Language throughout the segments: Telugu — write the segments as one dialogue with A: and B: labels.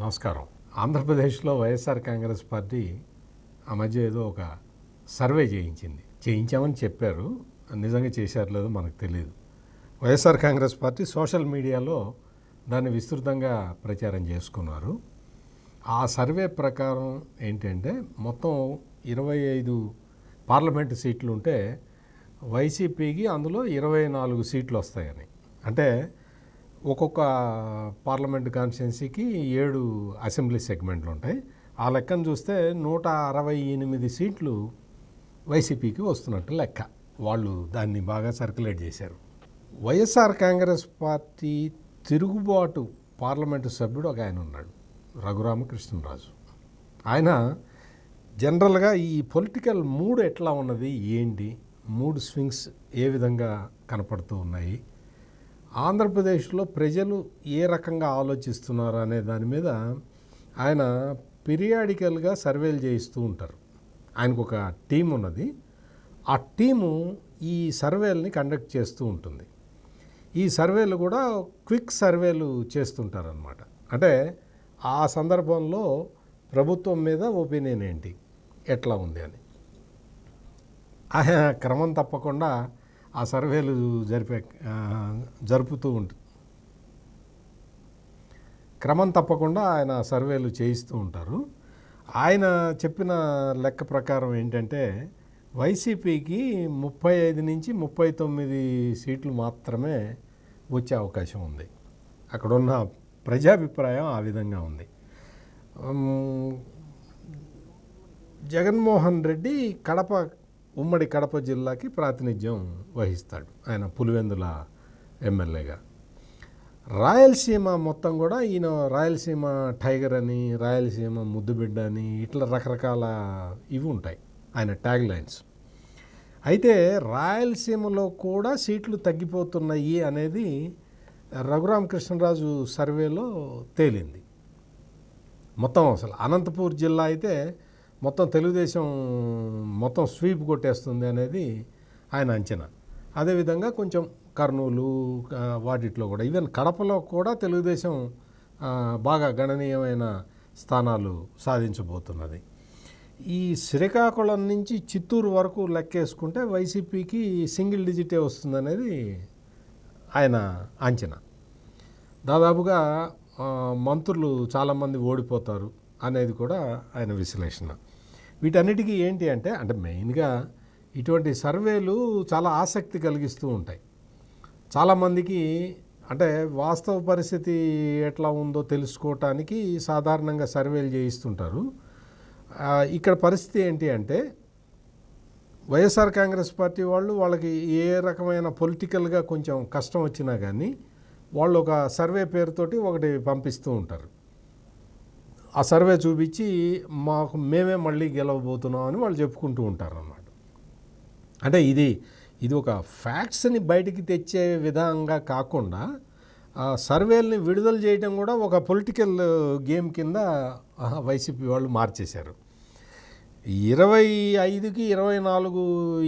A: నమస్కారం. ఆంధ్రప్రదేశ్లో వైఎస్ఆర్ కాంగ్రెస్ పార్టీ ఆ మధ్య ఏదో ఒక సర్వే చేయించామని చెప్పారు. నిజంగా చేశారు లేదో మనకు తెలియదు. వైఎస్ఆర్ కాంగ్రెస్ పార్టీ సోషల్ మీడియాలో దాన్ని విస్తృతంగా ప్రచారం చేసుకున్నారు. ఆ సర్వే ప్రకారం ఏంటంటే మొత్తం 25 పార్లమెంటు సీట్లు ఉంటే వైసీపీకి అందులో 24 సీట్లు వస్తాయని. అంటే ఒక్కొక్క పార్లమెంటు కాన్స్టిట్యున్సీకి 7 అసెంబ్లీ సెగ్మెంట్లు ఉంటాయి. ఆ లెక్కను చూస్తే 168 సీట్లు వైసీపీకి వస్తున్నట్టు లెక్క. వాళ్ళు దాన్ని బాగా సర్క్యులేట్ చేశారు. వైఎస్ఆర్ కాంగ్రెస్ పార్టీ తిరుగుబాటు పార్లమెంటు సభ్యుడు ఒక ఆయన ఉన్నాడు, రఘురామకృష్ణరాజు. ఆయన జనరల్గా ఈ పొలిటికల్ మూడ్ ఎట్లా ఉన్నది, ఏంటి, మూడ్ స్వింగ్స్ ఏ విధంగా కనపడుతూ ఉన్నాయి, ఆంధ్రప్రదేశ్లో ప్రజలు ఏ రకంగా ఆలోచిస్తున్నారు అనే దాని మీద ఆయన పీరియాడికల్గా సర్వేలు చేయిస్తూ ఉంటారు. ఆయనకు ఒక టీం ఉన్నది. ఆ టీము ఈ సర్వేలని కండక్ట్ చేస్తూ ఉంటుంది. ఈ సర్వేలు కూడా క్విక్ సర్వేలు చేస్తుంటారనమాట. అంటే ఆ సందర్భంలో ప్రభుత్వం మీద ఒపీనియన్ ఏంటి, ఎట్లా ఉంది అని ఆయన క్రమం తప్పకుండా ఆ సర్వేలు జరుపుతూ ఉంటుంది. క్రమం తప్పకుండా ఆయన సర్వేలు చేయిస్తూ ఉంటారు. ఆయన చెప్పిన లెక్క ప్రకారం ఏంటంటే వైసీపీకి 35 నుంచి 39 సీట్లు మాత్రమే వచ్చే అవకాశం ఉంది. అక్కడున్న ప్రజాభిప్రాయం ఆ విధంగా ఉంది. జగన్మోహన్ రెడ్డి ఉమ్మడి కడప జిల్లాకి ప్రాతినిధ్యం వహిస్తాడు. ఆయన పులివెందుల ఎమ్మెల్యేగా. రాయలసీమ మొత్తం కూడా ఈయన రాయలసీమ టైగర్ అని, రాయలసీమ ముద్దుబిడ్డ అని ఇట్లా రకరకాల ఇవి ఉంటాయి ఆయన ట్యాగ్ లైన్స్. అయితే రాయలసీమలో కూడా సీట్లు తగ్గిపోతున్నాయి అనేది రఘురామకృష్ణరాజు సర్వేలో తేలింది. మొత్తం అసలు అనంతపూర్ జిల్లా అయితే మొత్తం తెలుగుదేశం మొత్తం స్వీప్ కొట్టేస్తుంది అనేది ఆయన అంచనా. అదేవిధంగా కొంచెం కర్నూలు వాటిట్లో కూడా, ఈవెన్ కడపలో కూడా తెలుగుదేశం బాగా గణనీయమైన స్థానాలు సాధించబోతున్నది. ఈ శ్రీకాకుళం నుంచి చిత్తూరు వరకు లెక్కేసుకుంటే వైసీపీకి సింగిల్ డిజిటే వస్తుందనేది ఆయన అంచనా. దాదాపుగా మంత్రులు చాలామంది ఓడిపోతారు అనేది కూడా ఆయన విశ్లేషణ. వీటన్నిటికీ ఏంటి అంటే మెయిన్గా ఇటువంటి సర్వేలు చాలా ఆసక్తి కలిగిస్తూ ఉంటాయి. చాలామందికి వాస్తవ పరిస్థితి ఎట్లా ఉందో తెలుసుకోవటానికి సాధారణంగా సర్వేలు చేయిస్తుంటారు. ఇక్కడ పరిస్థితి ఏంటి అంటే వైఎస్ఆర్ కాంగ్రెస్ పార్టీ వాళ్ళకి ఏ రకమైన పొలిటికల్గా కొంచెం కష్టం వచ్చినా కానీ వాళ్ళు ఒక సర్వే పేరుతోటి ఒకటి పంపిస్తూ ఉంటారు. ఆ సర్వే చూపించి మేమే మళ్ళీ గెలవబోతున్నాం అని వాళ్ళు చెప్పుకుంటూ ఉంటారు అన్నమాట. ఇది ఒక ఫ్యాక్ట్స్ని బయటికి తెచ్చే విధంగా కాకుండా సర్వేల్ని విడుదల చేయడం కూడా ఒక పొలిటికల్ గేమ్ కింద వైసీపీ వాళ్ళు మార్చేశారు. 25కి 24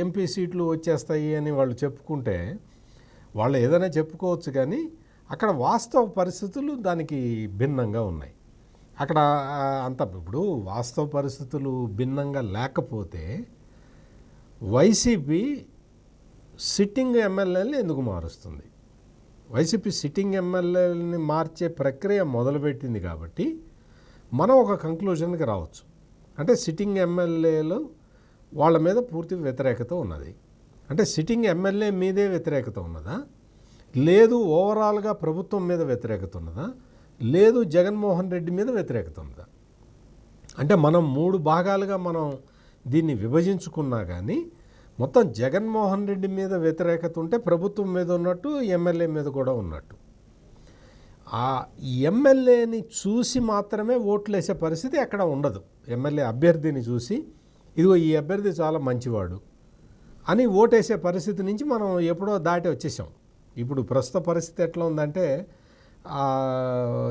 A: ఎంపీ సీట్లు వచ్చేస్తాయి అని వాళ్ళు చెప్పుకుంటే వాళ్ళు ఏదైనా చెప్పుకోవచ్చు, కానీ అక్కడ వాస్తవ పరిస్థితులు దానికి భిన్నంగా ఉన్నాయి. అక్కడ ఇప్పుడు వాస్తవ పరిస్థితులు భిన్నంగా లేకపోతే వైసీపీ సిట్టింగ్ ఎమ్మెల్యేలని ఎందుకు మారుస్తుంది? వైసీపీ సిట్టింగ్ ఎమ్మెల్యేలని మార్చే ప్రక్రియ మొదలుపెట్టింది కాబట్టి మనం ఒక కంక్లూజన్కి రావచ్చు. సిట్టింగ్ ఎమ్మెల్యేలు వాళ్ళ మీద పూర్తి వ్యతిరేకత ఉన్నది. సిట్టింగ్ ఎమ్మెల్యే మీదే వ్యతిరేకత ఉన్నదా, లేదు ఓవరాల్గా ప్రభుత్వం మీద వ్యతిరేకత ఉన్నదా, లేదు జగన్మోహన్ రెడ్డి మీద వ్యతిరేకత ఉందా? మనం 3 భాగాలుగా మనం దీన్ని విభజించుకున్నా కానీ మొత్తం జగన్మోహన్ రెడ్డి మీద వ్యతిరేకత ఉంటే ప్రభుత్వం మీద ఉన్నట్టు, ఎమ్మెల్యే మీద కూడా ఉన్నట్టు. ఆ ఎమ్మెల్యేని చూసి మాత్రమే ఓట్లు వేసే పరిస్థితి ఎక్కడ ఉండదు. ఎమ్మెల్యే అభ్యర్థిని చూసి ఇదిగో ఈ అభ్యర్థి చాలా మంచివాడు అని ఓటేసే పరిస్థితి నుంచి మనం ఎప్పుడో దాటి వచ్చేసాం. ఇప్పుడు ప్రస్తుత పరిస్థితి ఎట్లా ఉందంటే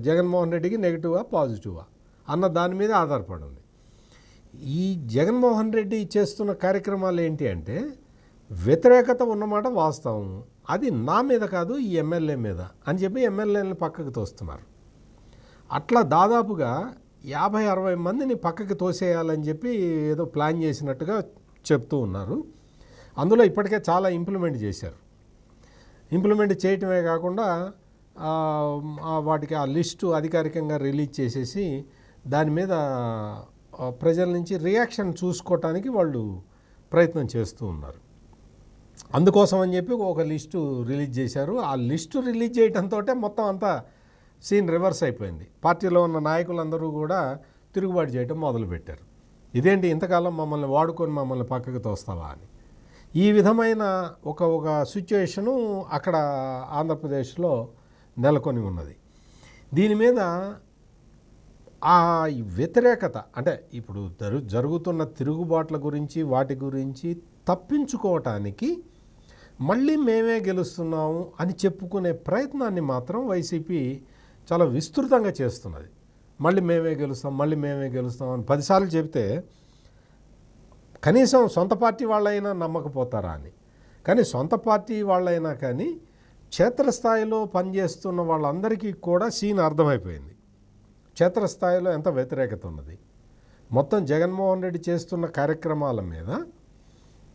A: జగన్మోహన్ రెడ్డికి నెగిటివా పాజిటివా అన్న దాని మీద ఆధారపడి ఉంది. ఈ జగన్మోహన్ రెడ్డి చేస్తున్న కార్యక్రమాలు ఏంటి అంటే వ్యతిరేకత ఉన్నమాట వాస్తవం, అది నా మీద కాదు ఈ ఎమ్మెల్యే మీద అని చెప్పి ఎమ్మెల్యేలను పక్కకు తోస్తున్నారు. అట్లా దాదాపుగా 50-60 మందిని పక్కకి తోసేయాలని చెప్పి ఏదో ప్లాన్ చేసినట్టుగా చెప్తూ ఉన్నారు. అందులో ఇప్పటికే చాలా ఇంప్లిమెంట్ చేశారు. ఇంప్లిమెంట్ చేయటమే కాకుండా వాటికి ఆ లిస్టు అధికారికంగా రిలీజ్ చేసేసి దాని మీద ప్రజల నుంచి రియాక్షన్ చూసుకోవటానికి వాళ్ళు ప్రయత్నం చేస్తూ ఉన్నారు. అందుకోసం అని చెప్పి ఒక లిస్టు రిలీజ్ చేశారు. ఆ లిస్టు రిలీజ్ చేయడంతో మొత్తం అంతా సీన్ రివర్స్ అయిపోయింది. పార్టీలో ఉన్న నాయకులందరూ కూడా తిరుగుబాటు చేయడం మొదలుపెట్టారు. ఇదేంటి ఇంతకాలం మమ్మల్ని వాడుకొని మమ్మల్ని పక్కకు తోస్తావా అని. ఈ విధమైన ఒక సిచ్యుయేషను అక్కడ ఆంధ్రప్రదేశ్లో నెలకొని ఉన్నది. దీని మీద ఆ వ్యతిరేకత అంటే ఇప్పుడు జరుగుతున్న తిరుగుబాట్ల గురించి వాటి గురించి తప్పించుకోవటానికి మళ్ళీ మేమే గెలుస్తున్నాము అని చెప్పుకునే ప్రయత్నాన్ని మాత్రం వైసీపీ చాలా విస్తృతంగా చేస్తున్నది. మళ్ళీ మేమే గెలుస్తాం అని 10 సార్లు చెబితే కనీసం సొంత పార్టీ వాళ్ళైనా నమ్మకపోతారా అని. కానీ సొంత పార్టీ వాళ్ళైనా కానీ క్షేత్రస్థాయిలో పనిచేస్తున్న వాళ్ళందరికీ కూడా సీన్ అర్థమైపోయింది. క్షేత్రస్థాయిలో ఎంత వ్యతిరేకత ఉన్నది. మొత్తం జగన్మోహన్ రెడ్డి చేస్తున్న కార్యక్రమాల మీద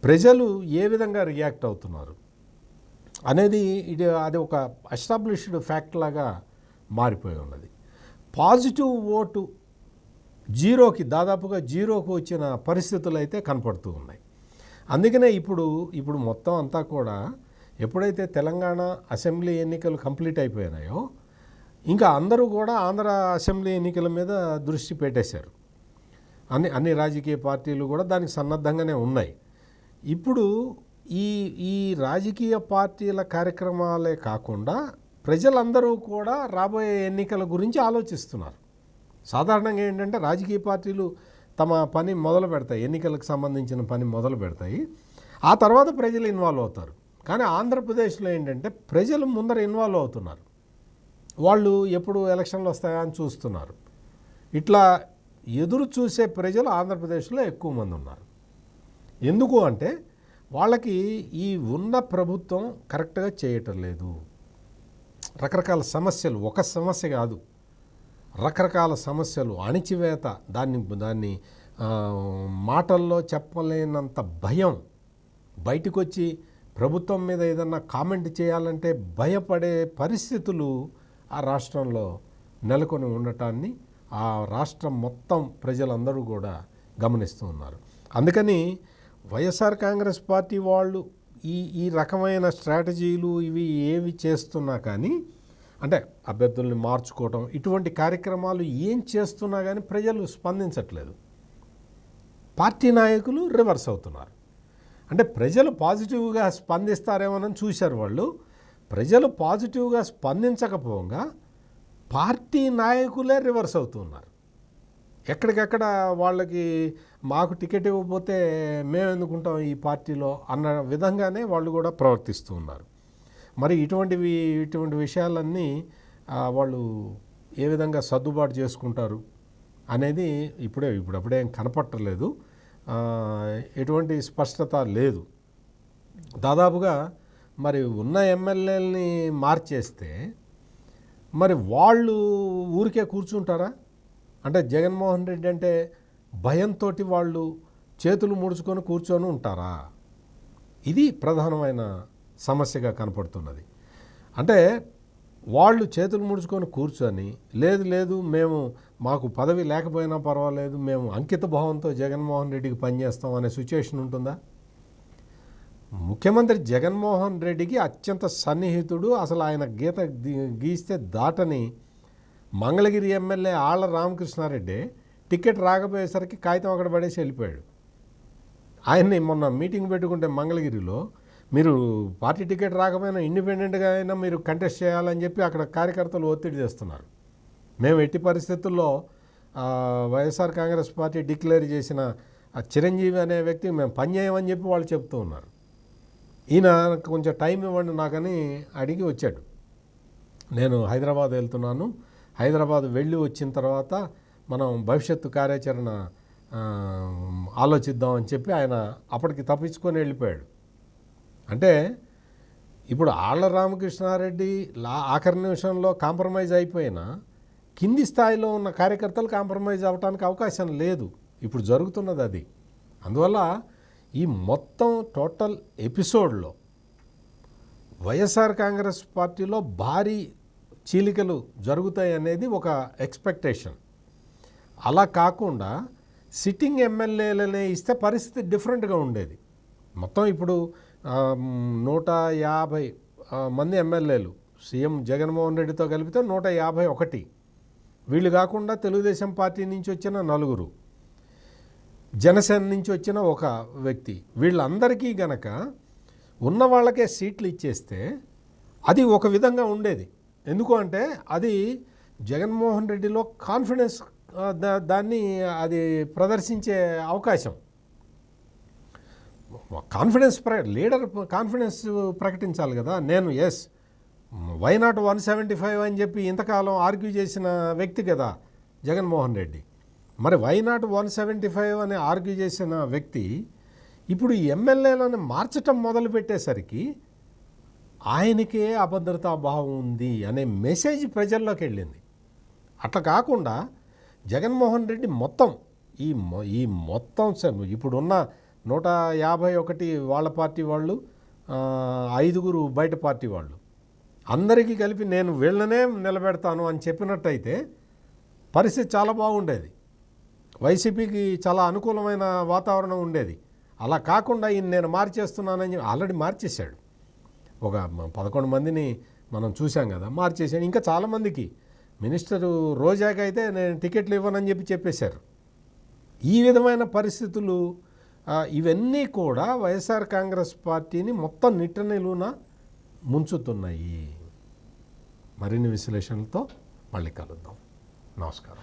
A: ప్రజలు ఏ విధంగా రియాక్ట్ అవుతున్నారు అనేది అది ఒక ఎస్టాబ్లిష్డ్ ఫ్యాక్ట్ లాగా మారిపోయి ఉన్నది. పాజిటివ్ ఓటు దాదాపుగా జీరోకు వచ్చిన పరిస్థితులు అయితే కనపడుతూ ఉన్నాయి. అందుకనే ఇప్పుడు మొత్తం అంతా కూడా ఎప్పుడైతే తెలంగాణ అసెంబ్లీ ఎన్నికలు కంప్లీట్ అయిపోయినాయో ఇంకా అందరూ కూడా ఆంధ్ర అసెంబ్లీ ఎన్నికల మీద దృష్టి పెట్టేశారు. అన్ని రాజకీయ పార్టీలు కూడా దానికి సన్నద్ధంగానే ఉన్నాయి. ఇప్పుడు ఈ రాజకీయ పార్టీల కార్యక్రమాలే కాకుండా ప్రజలందరూ కూడా రాబోయే ఎన్నికల గురించి ఆలోచిస్తున్నారు. సాధారణంగా ఏంటంటే రాజకీయ పార్టీలు తమ పని మొదలు పెడతాయి, ఎన్నికలకు సంబంధించిన పని మొదలు పెడతాయి, ఆ తర్వాత ప్రజలు ఇన్వాల్వ్ అవుతారు. కానీ ఆంధ్రప్రదేశ్లో ఏంటంటే ప్రజలు ముందర ఇన్వాల్వ్ అవుతున్నారు. వాళ్ళు ఎప్పుడు ఎలక్షన్లు వస్తాయా అని చూస్తున్నారు. ఇట్లా ఎదురు చూసే ప్రజలు ఆంధ్రప్రదేశ్లో ఎక్కువ మంది ఉన్నారు. ఎందుకు అంటే వాళ్ళకి ఈ ఉన్న ప్రభుత్వం కరెక్ట్గా చేయటం లేదు. రకరకాల సమస్యలు, ఒక సమస్య కాదు, రకరకాల సమస్యలు, అణిచివేత, దాన్ని మాటల్లో చెప్పలేనంత భయం, బయటకు వచ్చి ప్రభుత్వం మీద ఏదన్నా కామెంట్ చేయాలంటే భయపడే పరిస్థితులు ఆ రాష్ట్రంలో నెలకొని ఉండటాన్ని ఆ రాష్ట్రం మొత్తం ప్రజలందరూ కూడా గమనిస్తూ ఉన్నారు. అందుకని వైఎస్ఆర్ కాంగ్రెస్ పార్టీ వాళ్ళు ఈ రకమైన స్ట్రాటజీలు ఇవి ఏవి చేస్తున్నా కానీ, అంటే అభ్యర్థుల్ని మార్చుకోవటం ఇటువంటి కార్యక్రమాలు ఏం చేస్తున్నా కానీ ప్రజలు స్పందించట్లేదు. పార్టీ నాయకులు రివర్స్ అవుతున్నారు. అంటే ప్రజలు పాజిటివ్గా స్పందిస్తారేమోనని చూశారు వాళ్ళు. ప్రజలు పాజిటివ్గా స్పందించకపోగా పార్టీ నాయకులే రివర్స్ అవుతున్నారు. ఎక్కడికెక్కడ వాళ్ళకి మాకు టికెట్ ఇవ్వకపోతే మేము ఎందుకుంటాం ఈ పార్టీలో అన్న విధంగానే వాళ్ళు కూడా ప్రవర్తిస్తూ ఉన్నారు. మరి ఇటువంటి విషయాలన్నీ వాళ్ళు ఏ విధంగా సర్దుబాటు చేసుకుంటారు అనేది ఇప్పుడప్పుడే ఏం కనపట్టలేదు. ఎటువంటి స్పష్టత లేదు. దాదాపుగా మరి ఉన్న ఎమ్మెల్యేలని మార్చేస్తే మరి వాళ్ళు ఊరికే కూర్చుంటారా? అంటే జగన్మోహన్ రెడ్డి అంటే భయంతో వాళ్ళు చేతులు ముడుచుకొని కూర్చొని ఉంటారా? ఇది ప్రధానమైన సమస్యగా కనపడుతున్నది. అంటే వాళ్ళు చేతులు ముడుచుకొని కూర్చొని లేదు మాకు పదవి లేకపోయినా పర్వాలేదు, మేము అంకిత భావంతో జగన్మోహన్ రెడ్డికి పనిచేస్తాం అనే సిచ్యుయేషన్ ఉంటుందా? ముఖ్యమంత్రి జగన్మోహన్ రెడ్డికి అత్యంత సన్నిహితుడు, అసలు ఆయన గీత గీస్తే దాటని మంగళగిరి ఎమ్మెల్యే ఆళ్ల రామకృష్ణారెడ్డి టికెట్ రాకపోయేసరికి కాగితం అక్కడ పడేసి వెళ్ళిపోయాడు. ఆయన్ని మొన్న మీటింగ్ పెట్టుకుంటే మంగళగిరిలో మీరు పార్టీ టికెట్ రాకపోయినా ఇండిపెండెంట్గా అయినా మీరు కంటెస్ట్ చేయాలని చెప్పి అక్కడ కార్యకర్తలు ఒత్తిడి చేస్తున్నారు. మేము ఎట్టి పరిస్థితుల్లో వైఎస్ఆర్ కాంగ్రెస్ పార్టీ డిక్లేర్ చేసిన చిరంజీవి అనే వ్యక్తికి మేము పనిచేయమని చెప్పి వాళ్ళు చెప్తూ ఉన్నారు. ఈయన కొంచెం టైం ఇవ్వండి నాకని అడిగి వచ్చాడు. నేను హైదరాబాద్ వెళ్తున్నాను, హైదరాబాద్ వెళ్ళి వచ్చిన తర్వాత మనం భవిష్యత్తు కార్యాచరణ ఆలోచిద్దామని చెప్పి ఆయన అప్పటికి తప్పించుకొని వెళ్ళిపోయాడు. అంటే ఇప్పుడు ఆళ్ల రామకృష్ణారెడ్డి ఆఖరి నిమిషంలో కాంప్రమైజ్ అయిపోయినా కింది స్థాయిలో ఉన్న కార్యకర్తలు కాంప్రమైజ్ అవ్వడానికి అవకాశం లేదు. ఇప్పుడు జరుగుతున్నది అది. అందువల్ల ఈ మొత్తం టోటల్ ఎపిసోడ్లో వైఎస్ఆర్ కాంగ్రెస్ పార్టీలో భారీ చీలికలు జరుగుతాయి అనేది ఒక ఎక్స్పెక్టేషన్. అలా కాకుండా సిట్టింగ్ ఎమ్మెల్యేలనే ఇస్తే పరిస్థితి డిఫరెంట్గా ఉండేది. మొత్తం ఇప్పుడు 150 మంది ఎమ్మెల్యేలు సీఎం జగన్మోహన్ రెడ్డితో కలిపితే 151. వీళ్ళు కాకుండా తెలుగుదేశం పార్టీ నుంచి వచ్చిన 4, జనసేన నుంచి వచ్చిన 1 వ్యక్తి, వీళ్ళందరికీ గనక ఉన్న వాళ్ళకే సీట్లు ఇచ్చేస్తే అది ఒక విధంగా ఉండేది. ఎందుకు అంటే అది జగన్మోహన్ రెడ్డిలో కాన్ఫిడెన్స్ దాన్ని అది ప్రదర్శించే అవకాశం. కాన్ఫిడెన్స్ లీడర్ కాన్ఫిడెన్స్ ప్రకటించాలి కదా. నేను వై నాట్ 175 అని చెప్పి ఇంతకాలం ఆర్గ్యూ చేసిన వ్యక్తి కదా జగన్మోహన్ రెడ్డి. మరి వై నాట్ 175 అని ఆర్గ్యూ చేసిన వ్యక్తి ఇప్పుడు ఎమ్మెల్యేలను మార్చటం మొదలుపెట్టేసరికి ఆయనకే అభద్రతా భావం ఉంది అనే మెసేజ్ ప్రజల్లోకి వెళ్ళింది. అట్లా కాకుండా జగన్మోహన్ రెడ్డి మొత్తం ఈ మొత్తం ఇప్పుడున్న 151 వాళ్ళ పార్టీ వాళ్ళు, 5 బయట పార్టీ వాళ్ళు, అందరికీ కలిపి నేను వీళ్ళనే నిలబెడతాను అని చెప్పినట్టయితే పరిస్థితి చాలా బాగుండేది. వైసీపీకి చాలా అనుకూలమైన వాతావరణం ఉండేది. అలా కాకుండా నేను మార్చేస్తున్నానని ఆల్రెడీ మార్చేశాడు. ఒక 11 మందిని మనం చూసాం కదా, మార్చేశాడు. ఇంకా చాలామందికి మినిస్టరు రోజాకైతే నేను టికెట్లు ఇవ్వనని చెప్పేశారు. ఈ విధమైన పరిస్థితులు ఇవన్నీ కూడా వైఎస్ఆర్ కాంగ్రెస్ పార్టీని మొత్తం నిట్టనిలువున ముంచుతున్నాయి. మరిన్ని విశ్లేషణలతో మళ్ళీ కలుద్దాం. నమస్కారం.